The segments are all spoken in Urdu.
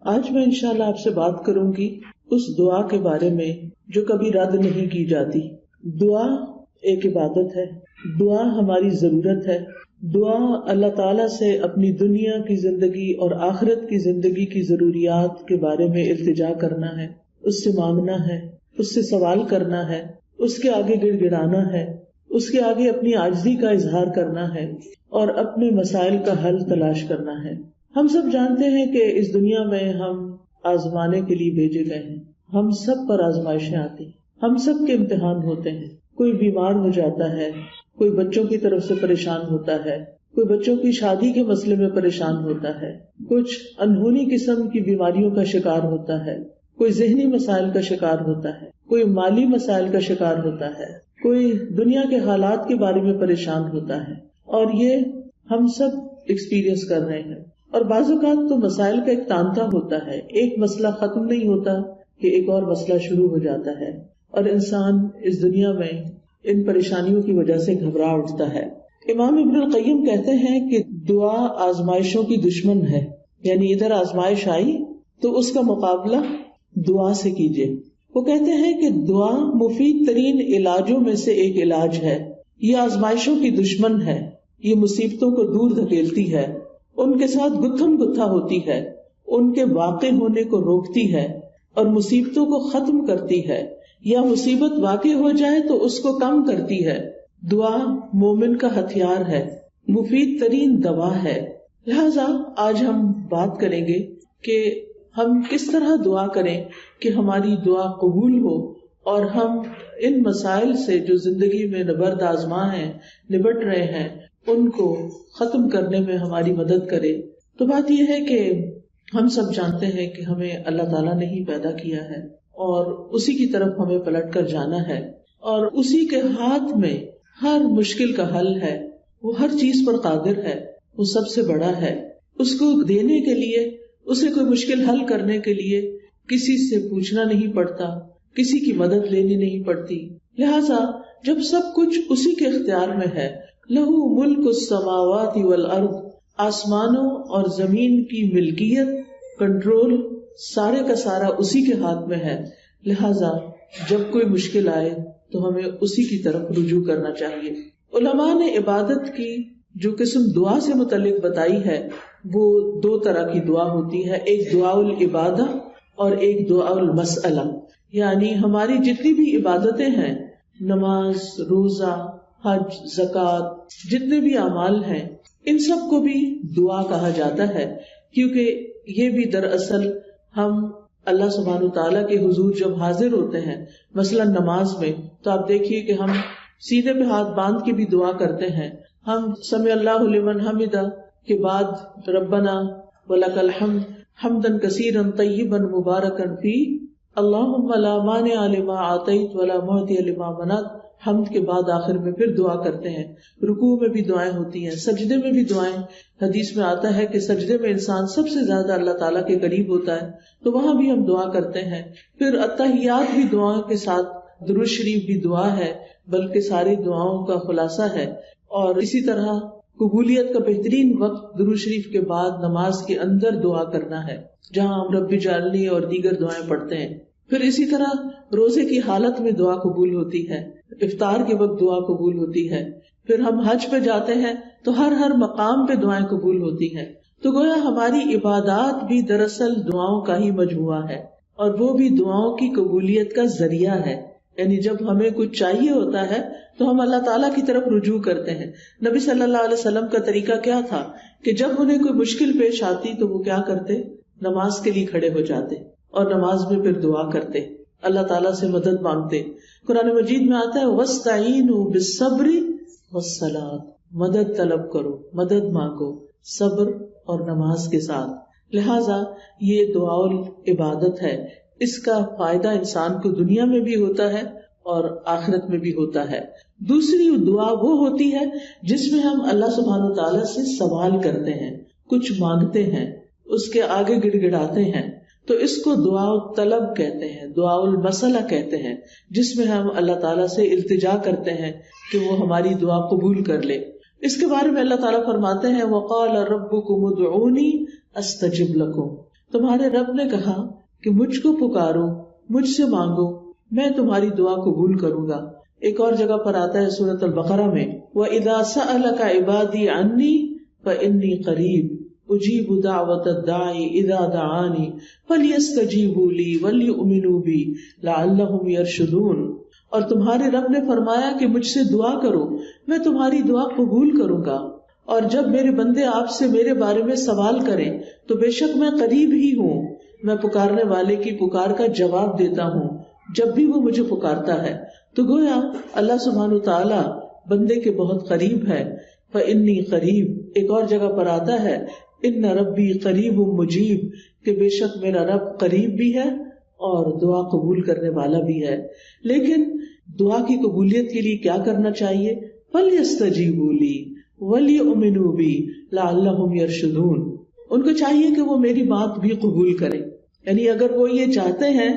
آج میں انشاءاللہ آپ سے بات کروں گی اس دعا کے بارے میں جو کبھی رد نہیں کی جاتی. دعا ایک عبادت ہے، دعا ہماری ضرورت ہے. دعا اللہ تعالیٰ سے اپنی دنیا کی زندگی اور آخرت کی زندگی کی ضروریات کے بارے میں التجا کرنا ہے، اس سے مانگنا ہے، اس سے سوال کرنا ہے، اس کے آگے گڑ گڑانا ہے، اس کے آگے اپنی عاجزی کا اظہار کرنا ہے اور اپنے مسائل کا حل تلاش کرنا ہے. ہم سب جانتے ہیں کہ اس دنیا میں ہم آزمانے کے لیے بھیجے گئے ہیں. ہم سب پر آزمائشیں آتی ہیں، ہم سب کے امتحان ہوتے ہیں. کوئی بیمار ہو جاتا ہے، کوئی بچوں کی طرف سے پریشان ہوتا ہے، کوئی بچوں کی شادی کے مسئلے میں پریشان ہوتا ہے، کچھ انہونی قسم کی بیماریوں کا شکار ہوتا ہے، کوئی ذہنی مسائل کا شکار ہوتا ہے، کوئی مالی مسائل کا شکار ہوتا ہے، کوئی دنیا کے حالات کے بارے میں پریشان ہوتا ہے. اور یہ ہم سب ایکسپیرئنس کر رہے ہیں. اور بعض اوقات تو مسائل کا ایک تانتا ہوتا ہے، ایک مسئلہ ختم نہیں ہوتا کہ ایک اور مسئلہ شروع ہو جاتا ہے، اور انسان اس دنیا میں ان پریشانیوں کی وجہ سے گھبرا اٹھتا ہے. امام ابن القیم کہتے ہیں کہ دعا آزمائشوں کی دشمن ہے، یعنی ادھر آزمائش آئی تو اس کا مقابلہ دعا سے کیجیے. وہ کہتے ہیں کہ دعا مفید ترین علاجوں میں سے ایک علاج ہے. یہ آزمائشوں کی دشمن ہے، یہ مصیبتوں کو دور دھکیلتی ہے، ان کے ساتھ گتھم گتھا ہوتی ہے، ان کے واقع ہونے کو روکتی ہے اور مصیبتوں کو ختم کرتی ہے، یا مصیبت واقع ہو جائے تو اس کو کم کرتی ہے. دعا مومن کا ہتھیار ہے، مفید ترین دوا ہے. لہذا آج ہم بات کریں گے کہ ہم کس طرح دعا کریں کہ ہماری دعا قبول ہو اور ہم ان مسائل سے جو زندگی میں نبرد آزما ہیں، نبٹ رہے ہیں، ان کو ختم کرنے میں ہماری مدد کرے. تو بات یہ ہے کہ ہم سب جانتے ہیں کہ ہمیں اللہ تعالیٰ نے ہی پیدا کیا ہے اور اسی کی طرف ہمیں پلٹ کر جانا ہے، اور اسی کے ہاتھ میں ہر مشکل کا حل ہے. وہ ہر چیز پر قادر ہے، وہ سب سے بڑا ہے. اس کو دینے کے لیے، اسے کوئی مشکل حل کرنے کے لیے کسی سے پوچھنا نہیں پڑتا، کسی کی مدد لینی نہیں پڑتی. لہٰذا جب سب کچھ اسی کے اختیار میں ہے، لہو ملک السماوات والارض، آسمانوں اور زمین کی ملکیت، کنٹرول، سارے کا سارا اسی کے ہاتھ میں ہے. لہٰذا جب کوئی مشکل آئے تو ہمیں اسی کی طرف رجوع کرنا چاہیے. علماء نے عبادت کی جو قسم دعا سے متعلق بتائی ہے وہ دو طرح کی دعا ہوتی ہے، ایک دعا العبادہ اور ایک دعا المسئلہ. یعنی ہماری جتنی بھی عبادتیں ہیں، نماز، روزہ، حج، زکوٰۃ، جتنے بھی اعمال ہیں، ان سب کو بھی دعا کہا جاتا ہے، کیونکہ یہ بھی دراصل ہم اللہ سبحانہ وتعالیٰ کے حضور جب حاضر ہوتے ہیں، مثلا نماز میں، تو آپ دیکھیے کہ ہم سینے پہ ہاتھ باندھ کے بھی دعا کرتے ہیں. ہم سمع اللہ لمن حمدہ کے بعد ربنا ولک الحمد حمدا کثیرا طیبا مبارکا فیہ اللہم لا مانع لما اعطیت ولا معطی لما منعت. حمد کے بعد آخر میں پھر دعا کرتے ہیں. رکوع میں بھی دعائیں ہوتی ہیں، سجدے میں بھی دعائیں. حدیث میں آتا ہے کہ سجدے میں انسان سب سے زیادہ اللہ تعالیٰ کے قریب ہوتا ہے، تو وہاں بھی ہم دعا کرتے ہیں. پھر التحیات بھی دعاؤں کے ساتھ، درود شریف بھی دعا ہے، بلکہ ساری دعاؤں کا خلاصہ ہے. اور اسی طرح قبولیت کا بہترین وقت درود شریف کے بعد نماز کے اندر دعا کرنا ہے، جہاں ہم رب اجعلنی اور دیگر دعائیں پڑھتے ہیں. پھر اسی طرح روزے کی حالت میں دعا قبول ہوتی ہے، افطار کے وقت دعا قبول ہوتی ہے. پھر ہم حج پہ جاتے ہیں تو ہر مقام پہ دعائیں قبول ہوتی ہیں. تو گویا ہماری عبادات بھی دراصل دعاؤں کا ہی مجموعہ ہے، اور وہ بھی دعاؤں کی قبولیت کا ذریعہ ہے. یعنی جب ہمیں کچھ چاہیے ہوتا ہے تو ہم اللہ تعالیٰ کی طرف رجوع کرتے ہیں. نبی صلی اللہ علیہ وسلم کا طریقہ کیا تھا کہ جب انہیں کوئی مشکل پیش آتی تو وہ کیا کرتے؟ نماز کے لیے کھڑے ہو جاتے اور نماز میں پھر دعا کرتے، اللہ تعالیٰ سے مدد مانگتے. قرآن مجید میں آتا ہے وَاسْتَعِینُوا بِالصَّبْرِ وَالصَّلَاةِ، مدد طلب کرو، مدد مانگو صبر اور نماز کے ساتھ. لہٰذا یہ دعا العبادت ہے. اس کا فائدہ انسان کو دنیا میں بھی ہوتا ہے اور آخرت میں بھی ہوتا ہے. دوسری دعا وہ ہوتی ہے جس میں ہم اللہ سبحانہ تعالیٰ سے سوال کرتے ہیں، کچھ مانگتے ہیں، اس کے آگے گڑ گڑاتے ہیں. تو اس کو دعا الطلب کہتے ہیں، دعا المسئلہ کہتے ہیں، جس میں ہم اللہ تعالیٰ سے التجا کرتے ہیں کہ وہ ہماری دعا قبول کر لے. اس کے بارے میں اللہ تعالیٰ فرماتے ہیں وَقَالَ رَبُّكُمُ ادْعُونِي أَسْتَجِبْ لَكُمْ. تمہارے رب نے کہا کہ مجھ کو پکارو، مجھ سے مانگو، میں تمہاری دعا قبول کروں گا۔ ایک اور جگہ پر آتا ہے سورۃ البقرہ میں، وَإِذَا سَأَلَكَ عِبَادِي عَنِّي فَإِنِّي قَرِيبٌ أُجِيبُ دَعْوَةَ الدَّاعِ إِذَا دَعَانِ فَلْيَسْتَجِيبُوا لِي وَلْيُؤْمِنُوا بِي لَعَلَّهُمْ يَرْشُدُونَ۔ اور تمہارے رب نے فرمایا کہ مجھ سے دعا کرو، میں تمہاری دعا قبول کروں گا، اور جب میرے بندے آپ سے میرے بارے میں سوال کریں تو بے شک میں قریب ہی ہوں، میں پکارنے والے کی پکار کا جواب دیتا ہوں جب بھی وہ مجھے پکارتا ہے۔ تو گویا اللہ سبحانہ وتعالی بندے کے بہت قریب ہے۔ فَإِنِّي قریب، ایک اور جگہ پر آتا ہے ان ربی قریب مجیب، کہ بے شک میرا رب قریب بھی ہے اور دعا قبول کرنے والا بھی ہے۔ لیکن دعا کی قبولیت کے لیے کیا کرنا چاہیے؟ فَلْيَسْتَجِيبُوا لِي وَلْيُؤْمِنُوا بِي لَعَلَّهُمْ يَرْشُدُونَ۔ ان کو چاہیے کہ وہ میری بات بھی قبول کریں، یعنی اگر وہ یہ چاہتے ہیں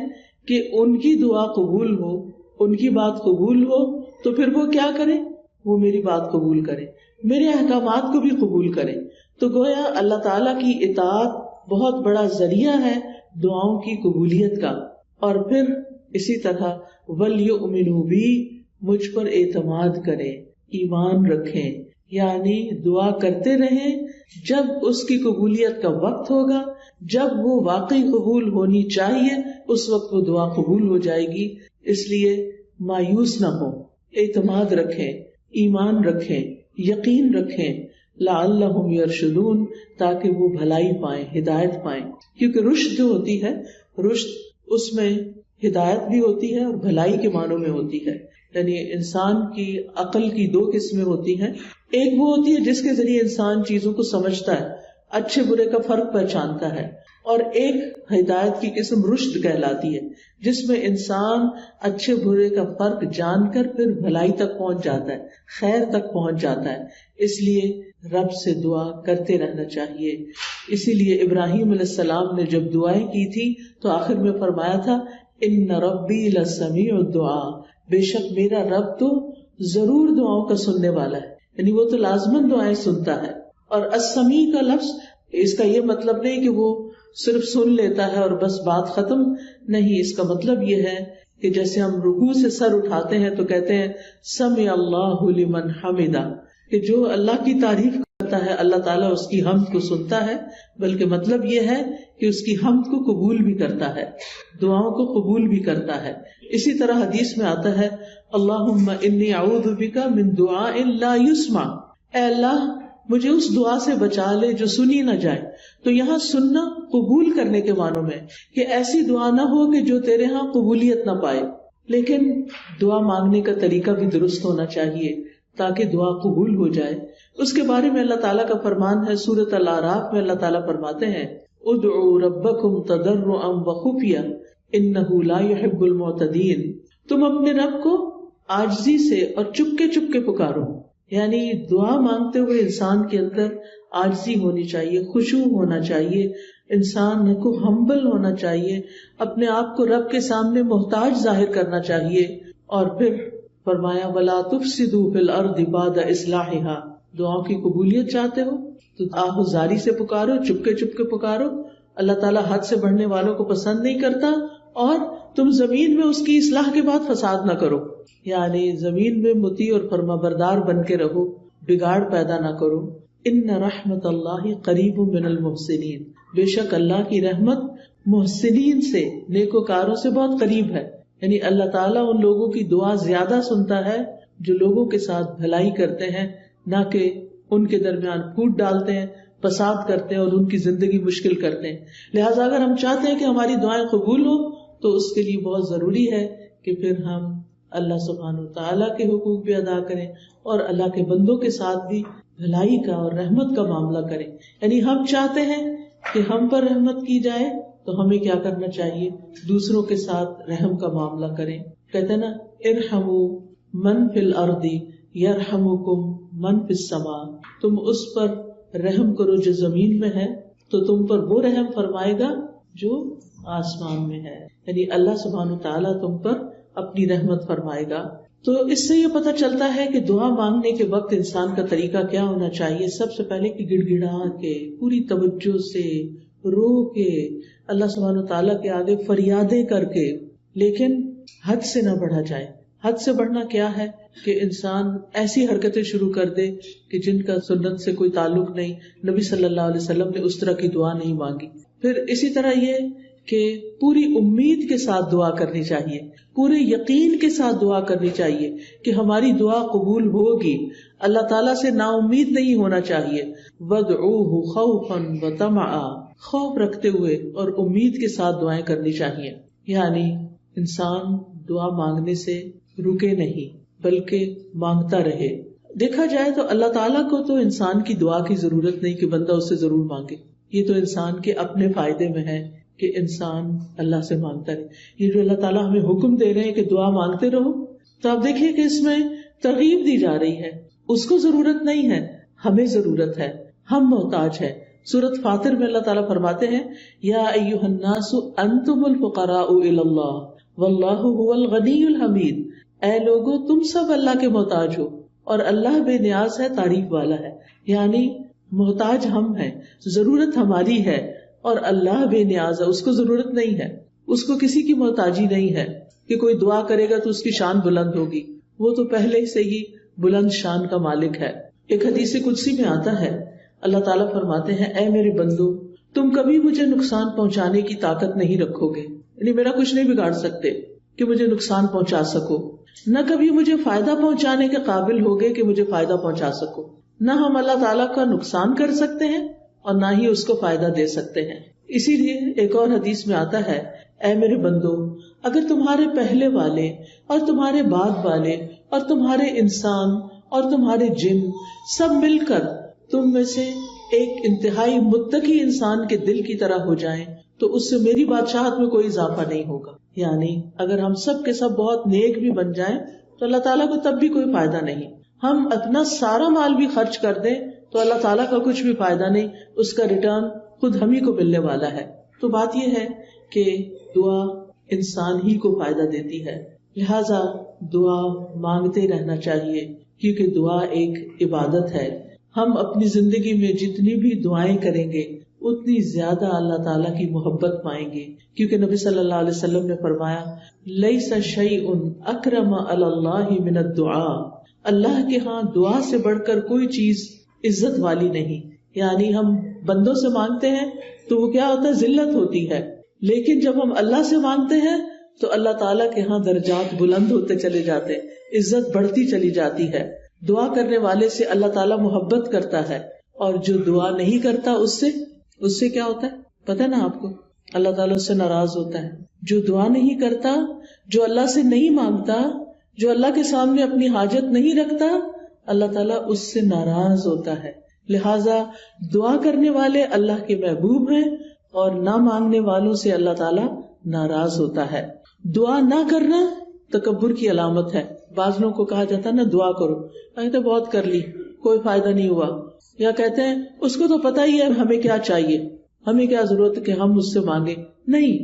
کہ ان کی دعا قبول ہو، ان کی بات قبول ہو، تو پھر وہ کیا کریں؟ وہ میری بات قبول کریں، میرے احکامات کو بھی قبول کریں۔ تو گویا اللہ تعالیٰ کی اطاعت بہت بڑا ذریعہ ہے دعاؤں کی قبولیت کا۔ اور پھر اسی طرح وَلْيُؤْمِنُوا بِي، مجھ پر اعتماد کریں، ایمان رکھیں، یعنی دعا کرتے رہیں، جب اس کی قبولیت کا وقت ہوگا، جب وہ واقعی قبول ہونی چاہیے، اس وقت وہ دعا قبول ہو جائے گی۔ اس لیے مایوس نہ ہو، اعتماد رکھیں، ایمان رکھیں، یقین رکھیں، لعلہم یرشدون، تاکہ وہ بھلائی پائیں، ہدایت پائیں۔ کیونکہ رشد جو ہوتی ہے، رشد اس میں ہدایت بھی ہوتی ہے اور بھلائی کے معنوں میں ہوتی ہے۔ یعنی انسان کی عقل کی دو قسمیں ہوتی ہیں، ایک وہ ہوتی ہے جس کے ذریعے انسان چیزوں کو سمجھتا ہے، اچھے برے کا فرق پہچانتا ہے، اور ایک ہدایت کی قسم رشد کہلاتی ہے، جس میں انسان اچھے برے کا فرق جان کر پھر بھلائی تک پہنچ جاتا ہے، خیر تک پہنچ جاتا ہے۔ اس لیے رب سے دعا کرتے رہنا چاہیے۔ اسی لیے ابراہیم علیہ السلام نے جب دعائیں کی تھی تو آخر میں فرمایا تھا ان ربی لسمیع الدعاء، بے شک میرا رب تو ضرور دعاؤں کا سننے والا ہے، یعنی وہ تو لازماً دعائیں سنتا ہے۔ اور السمیع کا لفظ، اس کا یہ مطلب نہیں کہ وہ صرف سن لیتا ہے اور بس بات ختم، نہیں، اس کا مطلب یہ ہے کہ جیسے ہم رکوع سے سر اٹھاتے ہیں تو کہتے ہیں سمع اللہ لمن حمدہ، کہ جو اللہ کی تعریف کرتا ہے اللہ تعالیٰ اس کی حمد کو سنتا ہے، بلکہ مطلب یہ ہے کہ اس کی حمد کو قبول بھی کرتا ہے، دعاؤں کو قبول بھی کرتا ہے۔ اسی طرح حدیث میں آتا ہے اللہم انی اعوذ بک من دعاء لا یسمع، اے اللہ مجھے اس دعا سے بچا لے جو سنی نہ جائے۔ تو یہاں سننا قبول کرنے کے معنوں میں، کہ ایسی دعا نہ ہو کہ جو تیرے ہاں قبولیت نہ پائے، لیکن دعا مانگنے کا طریقہ بھی درست ہونا چاہیے تاکہ دعا قبول ہو جائے۔ اس کے بارے میں اللہ تعالیٰ کا فرمان ہے سورۃ الاعراف میں، اللہ تعالیٰ فرماتے ہیں ادعوا ربکم تضرعا وخفیا انہ لا يحب المعتدین، تم اپنے رب کو عاجزی سے اور چپکے چپکے پکارو، یعنی دعا مانگتے ہوئے انسان کے اندر عاجزی ہونی چاہیے، خشوع ہونا چاہیے، انسان کو ہمبل ہونا چاہیے، اپنے آپ کو رب کے سامنے محتاج ظاہر کرنا چاہیے۔ اور پھر فرمایا وَلَا تُفْسِدُوا فِي الْأَرْضِ بَعْدَ إِصْلَاحِهَا، دعاؤں کی قبولیت چاہتے ہو تو آہوزاری سے پکارو، چپکے چپکے پکارو، اللہ تعالیٰ حد سے بڑھنے والوں کو پسند نہیں کرتا، اور تم زمین میں اس کی اصلاح کے بعد فساد نہ کرو، یعنی زمین میں مطیع اور فرمانبردار بن کے رہو، بگاڑ پیدا نہ کرو۔ ان رحمت اللہ قریب من المحسنین، بے شک اللہ کی رحمت محسنین سے، نیکوکاروں سے بہت قریب ہے، یعنی اللہ تعالیٰ ان لوگوں کی دعا زیادہ سنتا ہے جو لوگوں کے ساتھ بھلائی کرتے ہیں، نہ کہ ان کے درمیان پھوٹ ڈالتے ہیں، فساد کرتے ہیں اور ان کی زندگی مشکل کرتے ہیں۔ لہٰذا اگر ہم چاہتے ہیں کہ ہماری دعائیں قبول ہو تو اس کے لیے بہت ضروری ہے کہ پھر ہم اللہ سبحانہ وتعالیٰ کے حقوق بھی ادا کریں اور اللہ کے بندوں کے ساتھ بھی بھلائی کا اور رحمت کا معاملہ کریں۔ یعنی ہم چاہتے ہیں کہ ہم پر رحمت کی جائے تو ہمیں کیا کرنا چاہیے؟ دوسروں کے ساتھ رحم کا معاملہ کریں۔ کہتے ہیں نا ارحموا من فی الارض یرحمکم من فی السماء، تم اس پر رحم کرو جو زمین میں ہے تو تم پر وہ رحم فرمائے گا جو آسمان میں ہے، یعنی اللہ سبحانہ وتعالیٰ تم پر اپنی رحمت فرمائے گا۔ تو اس سے یہ پتہ چلتا ہے کہ دعا مانگنے کے وقت انسان کا طریقہ کیا ہونا چاہیے۔ سب سے پہلے کہ گڑ گڑا کے پوری توجہ سے رو کے, اللہ سبحانہ تعالیٰ کے آگے فریادیں کر کے, لیکن حد سے نہ بڑھا جائے. حد سے بڑھنا کیا ہے کہ انسان ایسی حرکتیں شروع کر دے کہ جن کا سنت سے کوئی تعلق نہیں. نبی صلی اللہ علیہ وسلم نے اس طرح کی دعا نہیں مانگی. پھر اسی طرح یہ کہ پوری امید کے ساتھ دعا کرنی چاہیے, پورے یقین کے ساتھ دعا کرنی چاہیے کہ ہماری دعا قبول ہوگی. اللہ تعالیٰ سے نا امید نہیں ہونا چاہیے. وَادْعُوهُ خَوْفًا وَطَمَعًا, خوف رکھتے ہوئے اور امید کے ساتھ دعائیں کرنی چاہیے. یعنی انسان دعا مانگنے سے رکے نہیں بلکہ مانگتا رہے. دیکھا جائے تو اللہ تعالیٰ کو تو انسان کی دعا کی ضرورت نہیں کہ بندہ اس سے ضرور مانگے. یہ تو انسان کے اپنے فائدے میں ہے کہ انسان اللہ سے مانگتا رہے. یہ جو اللہ تعالیٰ ہمیں حکم دے رہے ہیں کہ دعا مانگتے رہو, تو آپ دیکھیے کہ اس میں ترغیب دی جا رہی ہے. اس کو ضرورت نہیں ہے, ہمیں ضرورت ہے, ہم محتاج ہیں. سورۃ فاطر میں اللہ تعالیٰ فرماتے ہیں یا ایھا الناس انتم الفقراء الی اللہ واللہ هو الغنی الحمید. اے لوگو تم سب اللہ کے محتاج ہو اور اللہ بے نیاز ہے, تعریف والا ہے. یعنی محتاج ہم ہیں, ضرورت ہماری ہے, اور اللہ بے نیاز ہے, اس کو ضرورت نہیں ہے, اس کو کسی کی محتاجی نہیں ہے کہ کوئی دعا کرے گا تو اس کی شان بلند ہوگی. وہ تو پہلے سے ہی بلند شان کا مالک ہے. ایک حدیث قدسی میں آتا ہے, اللہ تعالیٰ فرماتے ہیں اے میرے بندو تم کبھی مجھے نقصان پہنچانے کی طاقت نہیں رکھو گے, یعنی میرا کچھ نہیں بگاڑ سکتے کہ مجھے نقصان پہنچا سکو, نہ کبھی مجھے فائدہ پہنچانے کے قابل ہوگے کہ مجھے فائدہ پہنچا سکو. نہ ہم اللہ تعالیٰ کا نقصان کر سکتے ہیں اور نہ ہی اس کو فائدہ دے سکتے ہیں. اسی لیے ایک اور حدیث میں آتا ہے اے میرے بندو اگر تمہارے پہلے والے اور تمہارے بعد والے اور تمہارے انسان اور تمہارے جن سب مل کر تم میں سے ایک انتہائی متقی انسان کے دل کی طرح ہو جائیں تو اس سے میری بادشاہت میں کوئی اضافہ نہیں ہوگا. یعنی اگر ہم سب کے سب بہت نیک بھی بن جائیں تو اللہ تعالیٰ کو تب بھی کوئی فائدہ نہیں. ہم اپنا سارا مال بھی خرچ کر دیں تو اللہ تعالیٰ کا کچھ بھی فائدہ نہیں, اس کا ریٹرن خود ہم ہی کو ملنے والا ہے. تو بات یہ ہے کہ دعا انسان ہی کو فائدہ دیتی ہے, لہذا دعا مانگتے رہنا چاہیے کیونکہ دعا ایک عبادت ہے. ہم اپنی زندگی میں جتنی بھی دعائیں کریں گے اتنی زیادہ اللہ تعالیٰ کی محبت پائیں گے, کیونکہ نبی صلی اللہ علیہ وسلم نے فرمایا لیس شیء اکرم علی اللہ من الدعاء, اللہ کے ہاں دعا سے بڑھ کر کوئی چیز عزت والی نہیں. یعنی ہم بندوں سے مانگتے ہیں تو وہ کیا ہوتا ہے, ذلت ہوتی ہے, لیکن جب ہم اللہ سے مانگتے ہیں تو اللہ تعالیٰ کے ہاں درجات بلند ہوتے چلے جاتے, عزت بڑھتی چلی جاتی ہے. دعا کرنے والے سے اللہ تعالیٰ محبت کرتا ہے, اور جو دعا نہیں کرتا اس سے کیا ہوتا ہے پتہ نا آپ کو, اللہ تعالیٰ اس سے ناراض ہوتا ہے. جو دعا نہیں کرتا, جو اللہ سے نہیں مانگتا, جو اللہ کے سامنے اپنی حاجت نہیں رکھتا, اللہ تعالیٰ اس سے ناراض ہوتا ہے. لہٰذا دعا کرنے والے اللہ کے محبوب ہیں اور نہ مانگنے والوں سے اللہ تعالیٰ ناراض ہوتا ہے. دعا نہ کرنا تکبر کی علامت ہے. بعض لوگوں کو کہا جاتا ہے نا دعا کرو, کہتے بہت کر لی کوئی فائدہ نہیں ہوا, یا کہتے ہیں اس کو تو پتہ ہی ہے ہمیں کیا چاہیے, ہمیں کیا ضرورت ہے کہ ہم اس سے مانگے. نہیں,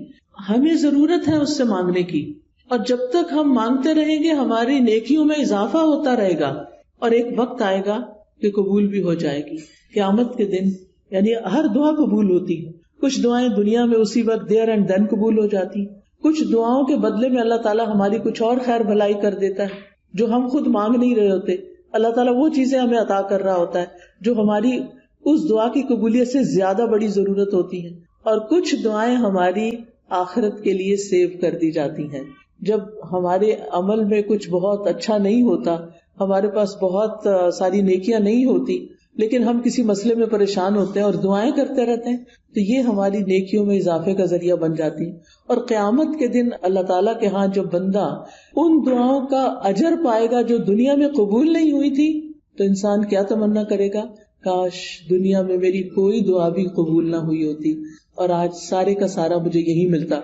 ہمیں ضرورت ہے اس سے مانگنے کی, اور جب تک ہم مانگتے رہیں گے ہماری نیکیوں میں اضافہ ہوتا رہے گا, اور ایک وقت آئے گا کہ قبول بھی ہو جائے گی. قیامت کے دن یعنی ہر دعا قبول ہوتی ہے. کچھ دعائیں دنیا میں اسی وقت دیر اینڈ دین قبول ہو جاتی, کچھ دعاؤں کے بدلے میں اللہ تعالیٰ ہماری کچھ اور خیر بھلائی کر دیتا ہے جو ہم خود مانگ نہیں رہے ہوتے. اللہ تعالیٰ وہ چیزیں ہمیں عطا کر رہا ہوتا ہے جو ہماری اس دعا کی قبولیت سے زیادہ بڑی ضرورت ہوتی ہے, اور کچھ دعائیں ہماری آخرت کے لیے سیو کر دی جاتی ہیں. جب ہمارے عمل میں کچھ بہت اچھا نہیں ہوتا, ہمارے پاس بہت ساری نیکیاں نہیں ہوتی, لیکن ہم کسی مسئلے میں پریشان ہوتے ہیں اور دعائیں کرتے رہتے ہیں, تو یہ ہماری نیکیوں میں اضافے کا ذریعہ بن جاتی ہیں. اور قیامت کے دن اللہ تعالیٰ کے ہاں جو بندہ ان دعاؤں کا اجر پائے گا جو دنیا میں قبول نہیں ہوئی تھی, تو انسان کیا تمنا کرے گا, کاش دنیا میں میری کوئی دعا بھی قبول نہ ہوئی ہوتی اور آج سارے کا سارا مجھے یہی ملتا.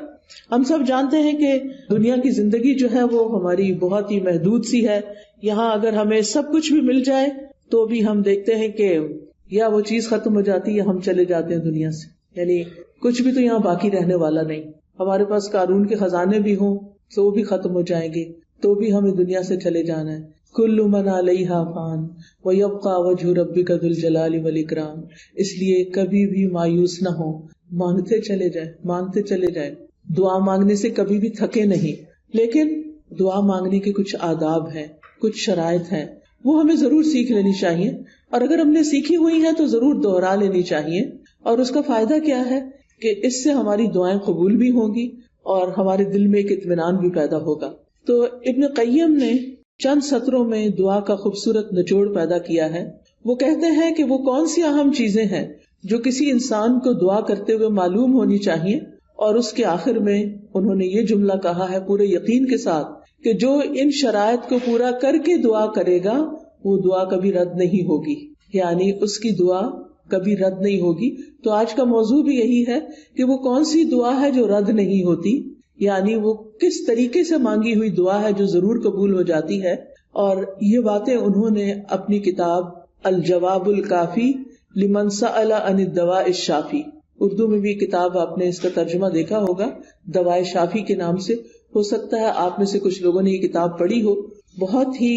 ہم سب جانتے ہیں کہ دنیا کی زندگی جو ہے وہ ہماری بہت ہی محدود سی ہے. یہاں اگر ہمیں سب کچھ بھی مل جائے تو بھی ہم دیکھتے ہیں کہ یا وہ چیز ختم ہو جاتی یا ہم چلے جاتے ہیں دنیا سے. یعنی کچھ بھی تو یہاں باقی رہنے والا نہیں. ہمارے پاس قارون کے خزانے بھی ہوں تو وہ بھی ختم ہو جائیں گے, تو بھی ہمیں دنیا سے چلے جانا ہے. کل من علیہا فان ویبقى وجہ ربک ذو الجلال والاکرام. اس لیے کبھی بھی مایوس نہ ہو, مانگتے چلے جائیں، مانگتے چلے جائیں. دعا مانگنے سے کبھی بھی تھکے نہیں. لیکن دعا مانگنے کے کچھ آداب ہیں، کچھ شرائط ہیں، وہ ہمیں ضرور سیکھ لینی چاہیے. اور اگر ہم نے سیکھی ہوئی ہیں تو ضرور دوہرا لینی چاہیے. اور اس کا فائدہ کیا ہے کہ اس سے ہماری دعائیں قبول بھی ہوں گی اور ہمارے دل میں ایک اطمینان بھی پیدا ہوگا. تو ابن قیم نے چند سطروں میں دعا کا خوبصورت نچوڑ پیدا کیا ہے. وہ کہتے ہیں کہ وہ کون سی اہم چیزیں ہیں جو کسی انسان کو دعا کرتے ہوئے معلوم ہونی چاہیے. اور اس کے آخر میں انہوں نے یہ جملہ کہا ہے پورے یقین کے ساتھ کہ جو ان شرائط کو پورا کر کے دعا کرے گا وہ دعا کبھی رد نہیں ہوگی، یعنی اس کی دعا کبھی رد نہیں ہوگی. تو آج کا موضوع بھی یہی ہے کہ وہ کون سی دعا ہے جو رد نہیں ہوتی، یعنی وہ کس طریقے سے مانگی ہوئی دعا ہے جو ضرور قبول ہو جاتی ہے. اور یہ باتیں انہوں نے اپنی کتاب الجواب الکافی لمن سأل عن الدواء الشافی، اردو میں بھی کتاب آپ نے اس کا ترجمہ دیکھا ہوگا دوائے شافی کے نام سے. ہو سکتا ہے آپ میں سے کچھ لوگوں نے یہ کتاب پڑھی ہو. بہت ہی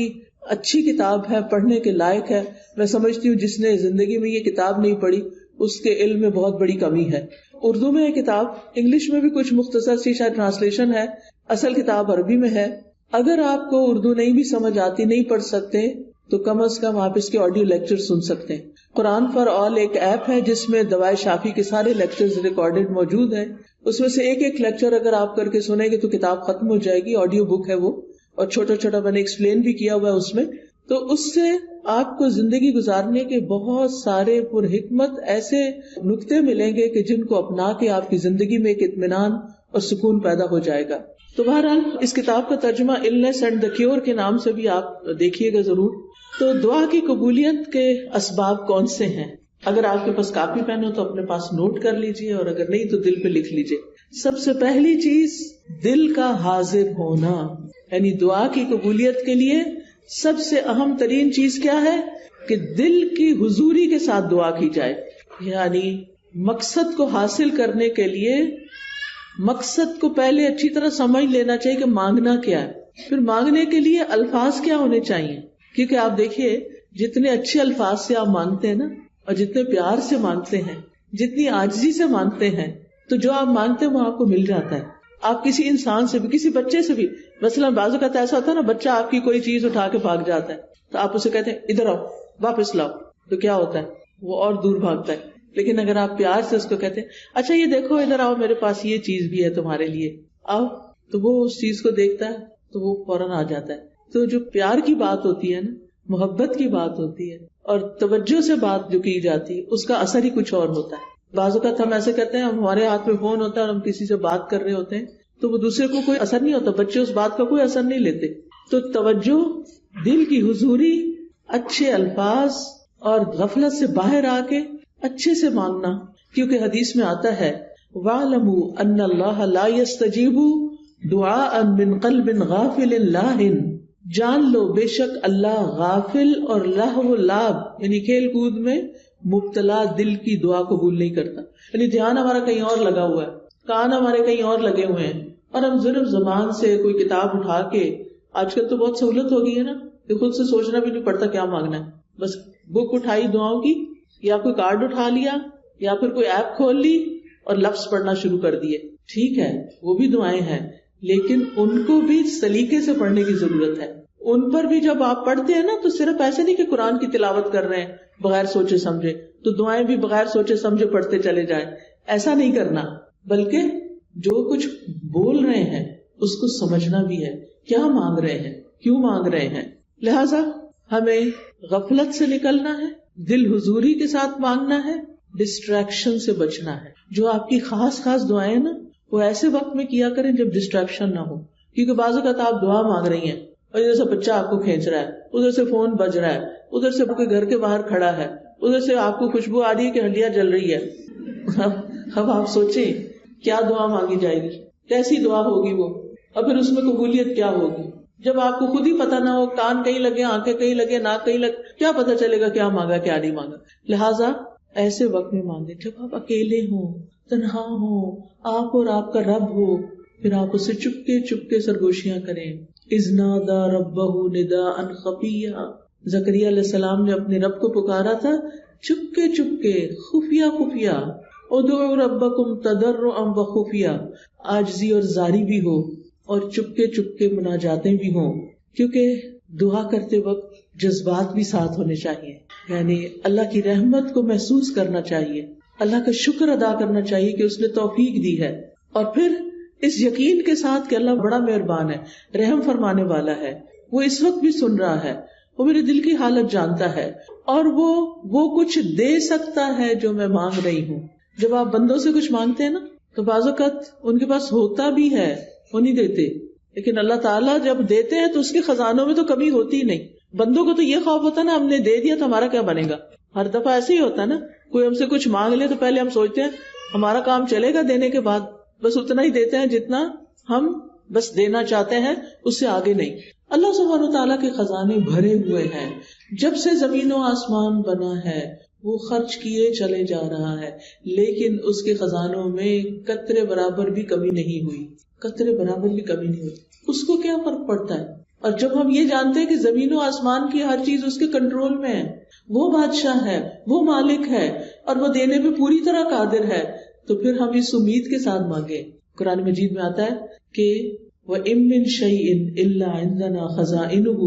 اچھی کتاب ہے، پڑھنے کے لائق ہے. میں سمجھتی ہوں جس نے زندگی میں یہ کتاب نہیں پڑھی اس کے علم میں بہت بڑی کمی ہے. اردو میں یہ کتاب، انگلش میں بھی کچھ مختصر سی شاید ٹرانسلیشن ہے، اصل کتاب عربی میں ہے. اگر آپ کو اردو نہیں بھی سمجھ آتی، نہیں پڑھ سکتے، تو کم از کم آپ اس کے آڈیو لیکچر سن سکتے ہیں. قرآن فار آل ایک ایپ ہے جس میں دوائے شافی کے سارے لیکچرز ریکارڈڈ موجود ہیں. اس میں سے ایک ایک لیکچر اگر آپ کر کے سنیں گے تو کتاب ختم ہو جائے گی. آڈیو بک ہے وہ، اور چھوٹا چھوٹا میں نے ایکسپلین بھی کیا ہوا ہے اس میں. تو اس سے آپ کو زندگی گزارنے کے بہت سارے پر حکمت ایسے نکتے ملیں گے کہ جن کو اپنا کے آپ کی زندگی میں ایک اطمینان اور سکون پیدا ہو جائے گا. تو بہرحال اس کتاب کا ترجمہ النس اینڈ دا کیور کے نام سے بھی آپ دیکھیے گا ضرور. تو دعا کی قبولیت کے اسباب کون سے ہیں؟ اگر آپ کے پاس کاپی پین ہو تو اپنے پاس نوٹ کر لیجئے، اور اگر نہیں تو دل پہ لکھ لیجئے. سب سے پہلی چیز دل کا حاضر ہونا، یعنی دعا کی قبولیت کے لیے سب سے اہم ترین چیز کیا ہے کہ دل کی حضوری کے ساتھ دعا کی جائے. یعنی مقصد کو حاصل کرنے کے لیے مقصد کو پہلے اچھی طرح سمجھ لینا چاہیے کہ مانگنا کیا ہے. پھر مانگنے کے لیے الفاظ کیا ہونے چاہیے، کیونکہ آپ دیکھیے جتنے اچھے الفاظ سے آپ مانگتے ہیں نا، اور جتنے پیار سے مانگتے ہیں، جتنی عاجزی سے مانگتے ہیں، تو جو آپ مانگتے ہیں وہ آپ کو مل جاتا ہے. آپ کسی انسان سے بھی، کسی بچے سے بھی، مثلا بعض اوقات ایسا ہوتا ہے نا، بچہ آپ کی کوئی چیز اٹھا کے بھاگ جاتا ہے تو آپ اسے کہتے ہیں ادھر آؤ، واپس لاؤ، تو کیا ہوتا ہے وہ اور دور بھاگتا ہے. لیکن اگر آپ پیار سے اس کو کہتے ہیں اچھا یہ دیکھو ادھر آؤ، میرے پاس یہ چیز بھی ہے تمہارے لیے، آؤ، تو وہ اس چیز کو دیکھتا ہے تو وہ فوراً آ جاتا ہے. تو جو پیار کی بات ہوتی ہے نا، محبت کی بات ہوتی ہے، اور توجہ سے بات جو کی جاتی ہے، اس کا اثر ہی کچھ اور ہوتا ہے. بعض اوقات ہم ایسے کرتے ہیں، ہمارے ہاتھ میں فون ہوتا ہے اور ہم کسی سے بات کر رہے ہوتے ہیں تو وہ دوسرے کو کوئی اثر نہیں ہوتا، بچے اس بات کا کوئی اثر نہیں لیتے. تو توجہ، دل کی حضوری، اچھے الفاظ، اور غفلت سے باہر آ کے اچھے سے مانگنا. کیونکہ حدیث میں آتا ہے وَاعْلَمُوا أَنَّ اللَّهَ لَا يَسْتَجِيبُ دُعَاءً مِّن قَلْبٍ غَافِلٍ لَاهٍ، جان لو بے شک اللہ غافل اور لہو لعب یعنی کھیل کود میں مبتلا دل کی دعا قبول نہیں کرتا. یعنی دھیان ہمارا کہیں اور لگا ہوا ہے، کان ہمارے کہیں اور لگے ہوئے ہیں، اور ہم صرف زبان سے کوئی کتاب اٹھا کے، آج کل تو بہت سہولت ہو گئی ہے نا کہ خود سے سوچنا بھی نہیں پڑتا کیا مانگنا ہے، بس بک اٹھائی دعاؤں کی، یا کوئی کارڈ اٹھا لیا، یا پھر کوئی ایپ کھول لی اور لفظ پڑھنا شروع کر دیے. ٹھیک ہے وہ بھی دعائیں ہیں، لیکن ان کو بھی سلیقے سے پڑھنے کی ضرورت ہے. ان پر بھی جب آپ پڑھتے ہیں نا تو صرف ایسے نہیں کہ قرآن کی تلاوت کر رہے ہیں بغیر سوچے سمجھے تو دعائیں بھی بغیر سوچے سمجھے پڑھتے چلے جائیں، ایسا نہیں کرنا، بلکہ جو کچھ بول رہے ہیں اس کو سمجھنا بھی ہے، کیا مانگ رہے ہیں، کیوں مانگ رہے ہیں. لہذا ہمیں غفلت سے نکلنا ہے، دل حضوری کے ساتھ مانگنا ہے، ڈسٹریکشن سے بچنا ہے. جو آپ کی خاص خاص دعائیں نا وہ ایسے وقت میں کیا کریں جب ڈسٹریکشن نہ ہو. کیونکہ بعض اوقات آپ دعا مانگ رہی ہیں اور ادھر سے بچہ آپ کو کھینچ رہا ہے، ادھر سے فون بج رہا ہے، ادھر سے کوئی گھر کے باہر کھڑا ہے، ادھر سے آپ کو خوشبو آ رہی ہے کہ ہڈیاں جل رہی ہے. اب آپ سوچیں کیا دعا مانگی جائے گی، کیسی دعا ہوگی وہ، اور پھر اس میں قبولیت کیا ہوگی جب آپ کو خود ہی پتہ نہ ہو، کان کہیں لگے، آنکھیں کہیں لگے، ناک کہیں لگے، کیا پتہ چلے گا کیا مانگا کیا نہیں مانگا. لہٰذا ایسے وقت میں مانگے جب آپ اکیلے ہوں، تنہا ہوں، آپ اور آپ کا رب ہو، پھر آپ اسے چپکے چپکے سرگوشیاں کریں. اذ نادى ربه نداء خفيا، زکریا علیہ السلام نے اپنے رب کو پکارا تھا چپکے چپکے، خفیہ خفیہ. ادعوا ربکم تضرعا وخفیا، عاجزی اور زاری بھی ہو اور چپکے چپکے مناجاتیں بھی ہوں، کیونکہ دعا کرتے وقت جذبات بھی ساتھ ہونے چاہیے، یعنی اللہ کی رحمت کو محسوس کرنا چاہیے، اللہ کا شکر ادا کرنا چاہیے کہ اس نے توفیق دی ہے، اور پھر اس یقین کے ساتھ کہ اللہ بڑا مہربان ہے، رحم فرمانے والا ہے، وہ اس وقت بھی سن رہا ہے، وہ میرے دل کی حالت جانتا ہے، اور وہ کچھ دے سکتا ہے جو میں مانگ رہی ہوں۔ جب آپ بندوں سے کچھ مانگتے ہیں نا تو بعض اوقات ان کے پاس ہوتا بھی ہے، وہ نہیں دیتے، لیکن اللہ تعالیٰ جب دیتے ہیں تو اس کے خزانوں میں تو کمی ہوتی ہی نہیں۔ بندوں کو تو یہ خوف ہوتا ہے نا، ہم نے دے دیا تو ہمارا کیا بنے گا، ہر دفعہ ایسے ہی ہوتا ہے نا، کوئی ہم سے کچھ مانگ لے تو پہلے ہم سوچتے ہیں ہمارا کام چلے گا دینے کے بعد، بس اتنا ہی دیتے ہیں جتنا ہم بس دینا چاہتے ہیں، اس سے آگے نہیں۔ اللہ سبحانہ وتعالیٰ کے خزانے بھرے ہوئے ہیں، جب سے زمین و آسمان بنا ہے وہ خرچ کیے چلے جا رہا ہے، لیکن اس کے خزانوں میں قطرے برابر بھی کمی نہیں ہوئی، قطرے برابر بھی کمی نہیں ہوئی۔ اس کو کیا فرق پڑتا ہے؟ اور جب ہم یہ جانتے ہیں کہ زمین و آسمان کی ہر چیز اس کے کنٹرول میں ہے، وہ بادشاہ ہے، وہ مالک ہے، اور وہ دینے پہ پوری طرح قادر ہے، تو پھر ہم اس امید کے ساتھ مانگیں۔ قرآن مجید میں آتا ہے کہ وَإِن مِّن شَيْءٍ إِلَّا عِندَنَا خَزَائِنُهُ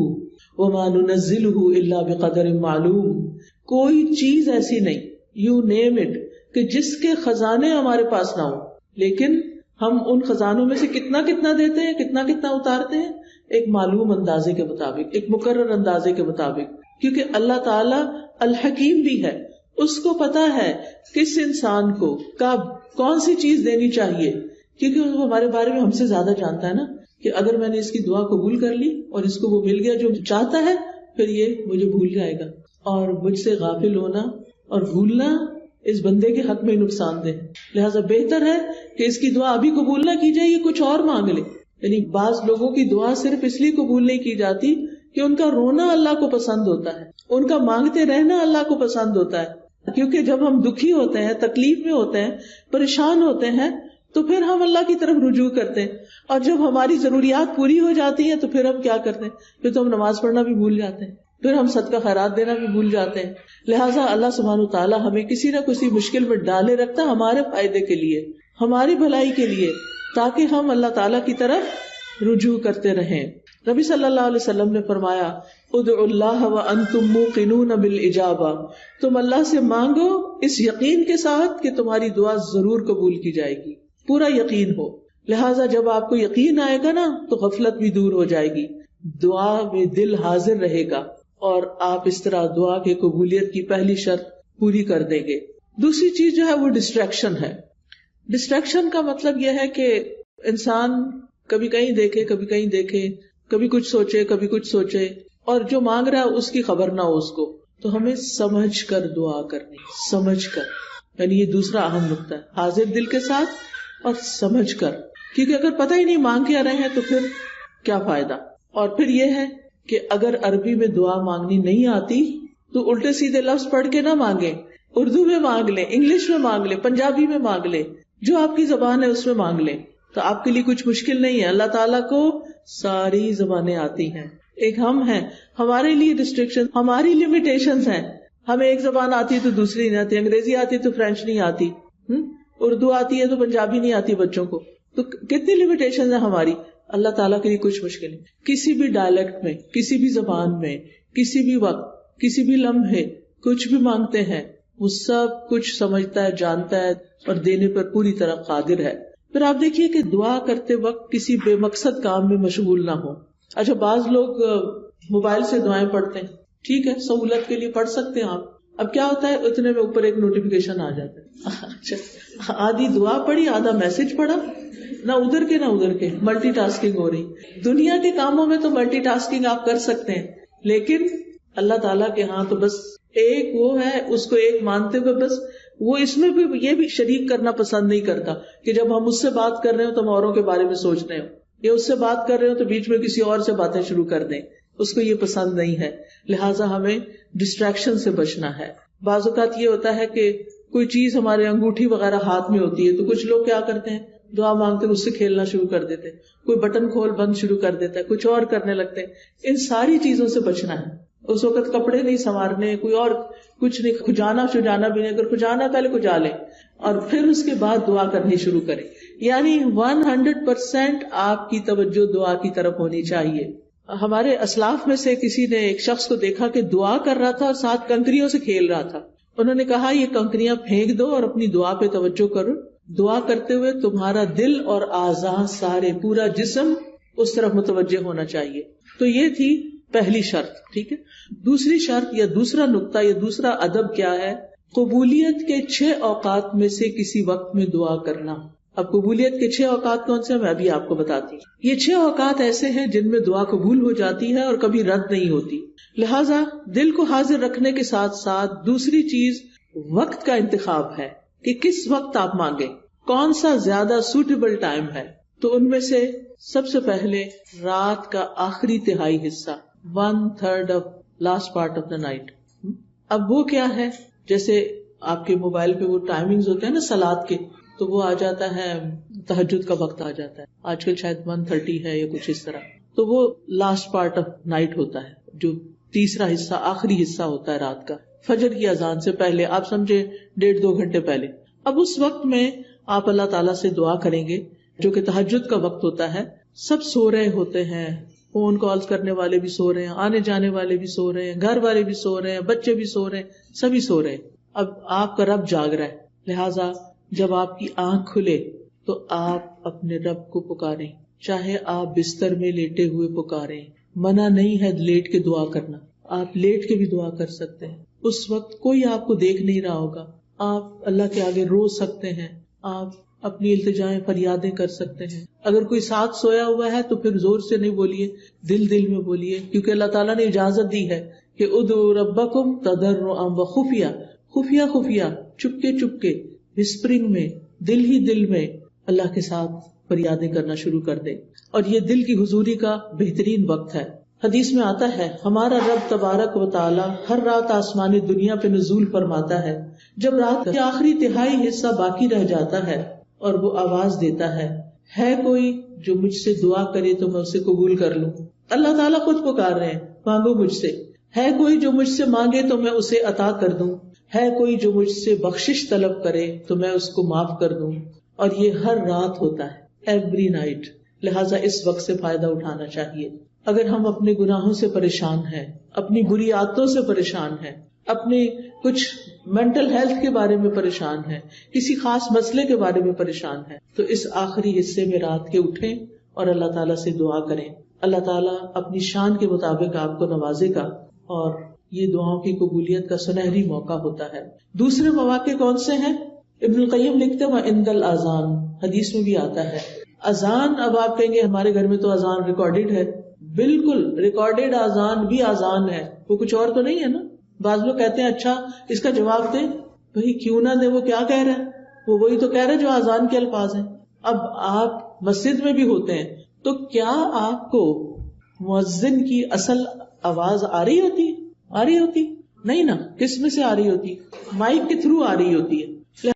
وَمَا نُنَزِّلُهُ إِلَّا بِقَدَرٍ مَّعْلُومٍ، کوئی چیز ایسی نہیں، یو نیم اٹ، کہ جس کے خزانے ہمارے پاس نہ ہو، لیکن ہم ان خزانوں میں سے کتنا کتنا دیتے ہیں، کتنا کتنا اتارتے ہیں، ایک معلوم اندازے کے مطابق، ایک مقرر اندازے کے مطابق، کیونکہ اللہ تعالی الحکیم بھی ہے، اس کو پتا ہے کس انسان کو کب کون سی چیز دینی چاہیے، کیونکہ وہ ہمارے بارے میں ہم سے زیادہ جانتا ہے نا، کہ اگر میں نے اس کی دعا قبول کر لی اور اس کو وہ مل گیا جو چاہتا ہے، پھر یہ مجھے بھول جائے گا، اور مجھ سے غافل ہونا اور بھولنا اس بندے کے حق میں نقصان دہ، لہٰذا بہتر ہے کہ اس کی دعا ابھی قبول نہ کی جائے، یہ کچھ اور مانگ لے۔ یعنی بعض لوگوں کی دعا صرف اس لیے قبول نہیں کی جاتی کہ ان کا رونا اللہ کو پسند ہوتا ہے، ان کا مانگتے رہنا اللہ کو پسند ہوتا ہے، کیونکہ جب ہم دکھی ہوتے ہیں، تکلیف میں ہوتے ہیں، پریشان ہوتے ہیں، تو پھر ہم اللہ کی طرف رجوع کرتے ہیں، اور جب ہماری ضروریات پوری ہو جاتی ہیں تو پھر ہم کیا کرتے ہیں، پھر تو ہم نماز پڑھنا بھی بھول جاتے ہیں، پھر ہم صدقہ خیرات دینا بھی بھول جاتے ہیں۔ لہٰذا اللہ سبحانہ وتعالیٰ ہمیں کسی نہ کسی مشکل میں ڈالے رکھتا ہے ہمارے فائدے کے لیے، ہماری بھلائی کے لیے، تاکہ ہم اللہ تعالیٰ کی طرف رجوع کرتے رہیں۔ نبی صلی اللہ علیہ وسلم نے فرمایا ادعوا اللہ وانتم موقنون بالاجابہ، تم اللہ سے مانگو اس یقین کے ساتھ کہ تمہاری دعا ضرور قبول کی جائے گی، پورا یقین ہو۔ لہٰذا جب آپ کو یقین آئے گا نا تو غفلت بھی دور ہو جائے گی، دعا میں دل حاضر رہے گا، اور آپ اس طرح دعا کی قبولیت کی پہلی شرط پوری کر دیں گے۔ دوسری چیز جو ہے وہ ڈسٹریکشن ہے۔ ڈسٹریکشن کا مطلب یہ ہے کہ انسان کبھی کہیں دیکھے، کبھی کہیں دیکھے، کبھی کچھ سوچے، کبھی کچھ سوچے، اور جو مانگ رہا ہے اس کی خبر نہ ہو اس کو، تو ہمیں سمجھ کر دعا کرنی، سمجھ کر، یعنی یہ دوسرا اہم نقطہ ہے، حاضر دل کے ساتھ اور سمجھ کر، کیونکہ اگر پتہ ہی نہیں مانگ کیا رہے ہیں تو پھر کیا فائدہ۔ اور پھر یہ ہے کہ اگر عربی میں دعا مانگنی نہیں آتی تو الٹے سیدھے لفظ پڑھ کے نہ مانگیں، اردو میں مانگ لیں، انگلش میں مانگ لیں، پنجابی میں مانگ لیں، جو آپ کی زبان ہے اس میں مانگ لیں، تو آپ کے لیے کچھ مشکل نہیں ہے۔ اللہ تعالیٰ کو ساری زبانیں آتی ہیں، ایک ہم ہیں، ہمارے لیے ریسٹرکشن، ہماری لمیٹیشنز ہیں، ہمیں ایک زبان آتی ہے تو دوسری نہیں آتی، انگریزی آتی ہے تو فرینچ نہیں آتی، اردو آتی ہے تو پنجابی نہیں آتی بچوں کو، تو کتنی لمیٹیشنز ہیں ہماری۔ اللہ تعالیٰ کے لیے کچھ مشکل نہیں، کسی بھی ڈائلیکٹ میں، کسی بھی زبان میں، کسی بھی وقت، کسی بھی لمحے کچھ بھی مانگتے ہیں، وہ سب کچھ سمجھتا ہے، جانتا ہے، اور دینے پر پوری طرح قادر ہے۔ پھر آپ دیکھیے کہ دعا کرتے وقت کسی بے مقصد کام میں مشغول نہ ہو۔ اچھا بعض لوگ موبائل سے دعائیں پڑھتے ہیں، ٹھیک ہے، سہولت کے لیے پڑھ سکتے ہیں آپ، اب کیا ہوتا ہے اتنے میں اوپر ایک نوٹیفیکیشن آ جاتا ہے، اچھا آدھی دعا پڑھی، آدھا میسج پڑھا، نہ ادھر کے نہ ادھر کے، ملٹی ٹاسکنگ ہو رہی۔ دنیا کے کاموں میں تو ملٹی ٹاسکنگ آپ کر سکتے ہیں، لیکن اللہ تعالیٰ کے ہاں تو بس ایک وہ ہے، اس کو ایک مانتے ہوئے بس وہ اس میں بھی یہ بھی شریک کرنا پسند نہیں کرتا کہ جب ہم اس سے بات کر رہے ہوں تو ہم اوروں کے بارے میں سوچ رہے ہوں، یا اس سے بات کر رہے ہوں تو بیچ میں کسی اور سے باتیں شروع کر دیں، اس کو یہ پسند نہیں ہے۔ لہٰذا ہمیں ڈسٹریکشن سے بچنا ہے۔ بعض اوقات یہ ہوتا ہے کہ کوئی چیز ہمارے انگوٹھی وغیرہ ہاتھ میں ہوتی ہے تو کچھ لوگ کیا کرتے ہیں، دعا مانگتے اس سے کھیلنا شروع کر دیتے، کوئی بٹن کھول بند شروع کر دیتا ہے، کچھ اور کرنے لگتے ہیں۔ ان ساری چیزوں سے بچنا ہے۔ اس وقت کپڑے نہیں سنوارنے، کوئی اور کچھ نہیں، کھجانا شجانا بھی نہیں، اگر کھجانا پہلے کھجا لیں، اور پھر اس کے بعد دعا کرنی شروع کریں. یعنی 100% آپ کی توجہ دعا کی طرف ہونی چاہیے. ہمارے اسلاف میں سے کسی نے ایک شخص کو دیکھا کہ دعا کر رہا تھا اور ساتھ کنکریوں سے کھیل رہا تھا. انہوں نے کہا یہ کنکریاں پھینک دو اور اپنی دعا پہ توجہ کرو. دعا کرتے ہوئے تمہارا دل اور اعضاء سارے پورا جسم اس طرف متوجہ ہونا چاہیے. تو یہ تھی پہلی شرط. ٹھیک ہے. دوسری شرط یا دوسرا نقطہ یا دوسرا ادب کیا ہے؟ قبولیت کے 6 اوقات میں سے کسی وقت میں دعا کرنا. اب قبولیت کے 6 اوقات کون سے ہیں میں ابھی آپ کو بتاتی ہوں. یہ 6 اوقات ایسے ہیں جن میں دعا قبول ہو جاتی ہے اور کبھی رد نہیں ہوتی. لہٰذا دل کو حاضر رکھنے کے ساتھ ساتھ دوسری چیز وقت کا انتخاب ہے کہ کس وقت آپ مانگیں, کون سا زیادہ سوٹیبل ٹائم ہے. تو ان میں سے سب سے پہلے رات کا آخری تہائی حصہ, 1/3 of last part of the night. اب وہ کیا ہے, جیسے آپ کے موبائل پہ وہ ٹائمنگز ہوتے ہیں نا صلاۃ کے, تو وہ آ جاتا ہے تہجد کا وقت آ جاتا ہے. آج کل شاید 1:30 ہے یا کچھ اس طرح. تو وہ لاسٹ پارٹ آف نائٹ ہوتا ہے, جو تیسرا حصہ آخری حصہ ہوتا ہے رات کا, فجر کی اذان سے پہلے, آپ سمجھے 1.5-2 گھنٹے پہلے. اب اس وقت میں آپ اللہ تعالیٰ سے دعا کریں گے, جو کہ تہجد کا وقت ہوتا ہے. سب سو رہے ہوتے ہیں, فون کالز کرنے والے بھی سو رہے ہیں, آنے جانے والے بھی سو رہے ہیں, گھر والے بھی سو رہے ہیں, بچے بھی سو رہے ہیں, سبھی سو رہے ہیں. اب آپ کا رب جاگ رہا ہے, لہٰذا جب آپ کی آنکھ کھلے تو آپ اپنے رب کو پکاریں, چاہے آپ بستر میں لیٹے ہوئے پکاریں. منع نہیں ہے لیٹ کے دعا کرنا, آپ لیٹ کے بھی دعا کر سکتے ہیں. اس وقت کوئی آپ کو دیکھ نہیں رہا ہوگا, آپ اللہ کے آگے رو سکتے ہیں, آپ اپنی التجائیں فریادیں کر سکتے ہیں. اگر کوئی ساتھ سویا ہوا ہے تو پھر زور سے نہیں بولیے, دل دل میں بولیے, کیونکہ اللہ تعالیٰ نے اجازت دی ہے کہ ادعوا ربکم تضرعا وخفیہ, خفیہ خفیہ, چپکے چپکے, وسپرنگ میں, دل ہی دل میں اللہ کے ساتھ فریادیں کرنا شروع کر دیں. اور یہ دل کی حضوری کا بہترین وقت ہے. حدیث میں آتا ہے ہمارا رب تبارک و تعالی ہر رات آسمانی دنیا پہ نزول فرماتا ہے. جب رات کا آخری تہائی حصہ باقی رہ جاتا ہے اور وہ آواز دیتا ہے کوئی جو مجھ سے دعا کرے تو میں اسے قبول کر لوں. اللہ تعالیٰ خود پکار رہے ہیں, مانگو مجھ سے. ہے کوئی جو مجھ سے مانگے تو میں اسے عطا کر دوں. ہے کوئی جو مجھ سے بخشش طلب کرے تو میں اس کو معاف کر دوں. اور یہ ہر رات ہوتا ہے, ایوری نائٹ. لہٰذا اس وقت سے فائدہ اٹھانا چاہیے. اگر ہم اپنے گناہوں سے پریشان ہیں, اپنی بری عادتوں سے پریشان ہیں, اپنے کچھ مینٹل ہیلتھ کے بارے میں پریشان ہیں, کسی خاص مسئلے کے بارے میں پریشان ہیں, تو اس آخری حصے میں رات کے اٹھیں اور اللہ تعالیٰ سے دعا کریں. اللہ تعالیٰ اپنی شان کے مطابق آپ کو نوازے گا اور یہ دعاؤں کی قبولیت کا سنہری موقع ہوتا ہے. دوسرے مواقع کون سے ہیں؟ ابن القیم لکھتے ہیں عند الاذان, حدیث میں بھی آتا ہے اذان. اب آپ کہیں گے ہمارے گھر میں تو اذان ریکارڈیڈ ہے. بالکل ریکارڈیڈ اذان بھی اذان ہے, وہ کچھ اور تو نہیں ہے نا. بعض لوگ کہتے ہیں اچھا اس کا جواب دیں, بھائی کیوں نہ دے, وہ کیا کہہ رہا ہے, وہ وہی تو کہہ رہا ہے جو اذان کے الفاظ ہیں. اب آپ مسجد میں بھی ہوتے ہیں تو کیا آپ کو مؤذن کی اصل آواز آ رہی ہوتی نہیں نا. کس میں سے آ رہی ہوتی؟ مائک کے تھرو آ رہی ہوتی ہے.